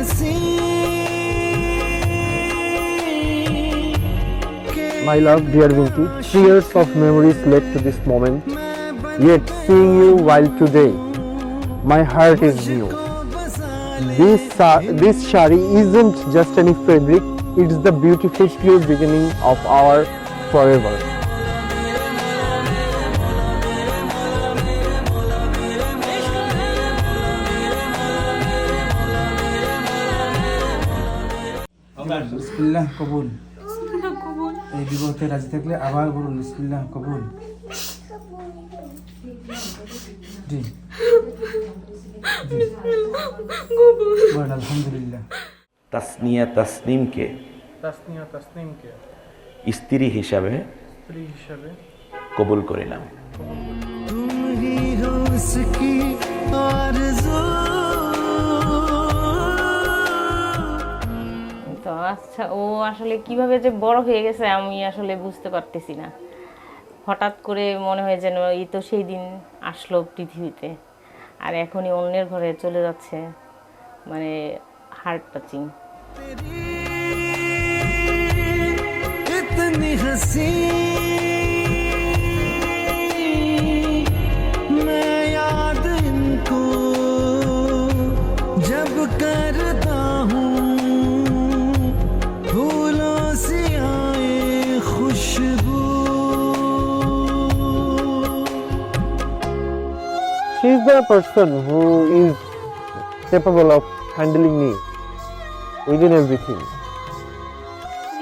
My love, dear Binti, 3 years of memories led to this moment. Yet seeing you while today, my heart is new. This shari isn't just any fabric; it's the beautiful, pure beginning of our forever. বিসমিল্লাহ কবুল। এই বিবাহতে রাজি থাকলে আবার বলুন বিসমিল্লাহ কবুল। জি বলেন আলহামদুলিল্লাহ। তাসনিয়া তাসনিমকে স্ত্রী হিসাবে কবুল করিলাম। তো আচ্ছা, ও আসলে কিভাবে যে বড় হয়ে গেছে আমি আসলে বুঝতে পারতেছি না। হঠাৎ করে মনে হয় যেন এই তো সেই দিন আসলো পৃথিবীতে, আর এখনই অন্যের ঘরে চলে যাচ্ছে, মানে heart touching. She is the person who is capable of handling me within everything.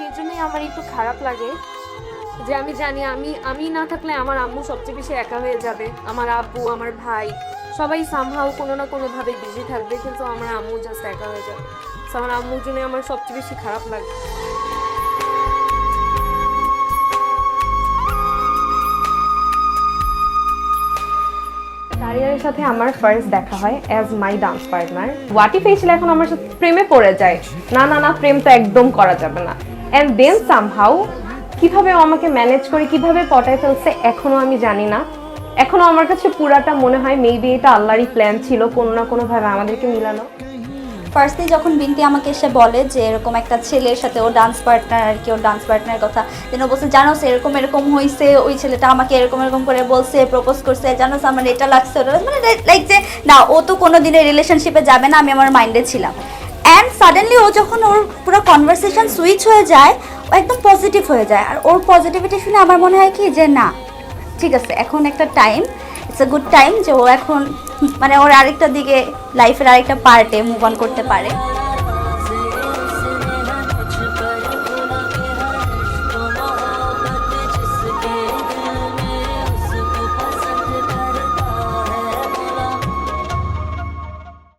এই জন্যই আমার একটু খারাপ লাগে যে আমি জানি আমি না থাকলে আমার আম্মু সবচেয়ে বেশি একা হয়ে যাবে। আমার আব্বু, আমার ভাই সবাই সামহাও কোনো না কোনোভাবে বিজি থাকবে, কিন্তু আমার আম্মু জাস্ট একা হয়ে যাবে। আমার আম্মুর জন্য আমার সবচেয়ে বেশি খারাপ লাগে। তারিয়ার সাথে আমার ফার্স্ট দেখা হয় অ্যাজ মাই ডান্স পার্টনার। ওয়াটি ফেসিল এখন আমার সাথে প্রেমে পড়ে যায়। না প্রেম তো একদম করা যাবে না। অ্যান্ড দেন সামহাউ কিভাবে আমাকে ম্যানেজ করে কিভাবে পটায় ফেলছে এখনো আমি জানি না। এখনো আমার কাছে পুরাটা মনে হয় মেবি এটা আল্লাহরই প্ল্যান ছিল কোনো না কোনোভাবে আমাদেরকে মিলানো। ফার্স্টলি যখন বিনতি আমাকে এসে বলে যে এরকম একটা ছেলের সাথে ও ডান্স পার্টনার আর কি, ওর ডান্স পার্টনারের কথা যেন বলছে, জানো এরকম হয়েছে, ওই ছেলেটা আমাকে এরকম করে বলছে, প্রপোজ করছে, জানো আমার এটা লাগছে ওটা, মানে লাইক যে না ও তো কোনো দিনের রিলেশনশিপে যাবে না, আমি আমার মাইন্ডে ছিলাম। অ্যান্ড সাডেনলি ও যখন ওর পুরো কনভারসেশন সুইচ হয়ে যায়, ও একদম পজিটিভ হয়ে যায়। আর ওর পজিটিভিটি শুনে আমার মনে হয় কি যে না ঠিক আছে, এখন একটা time, it's a good time যে ও এখন মানে ওর আরেকটা দিকে লাইফের আরেকটা পার্টে মুভ অন করতে পারে।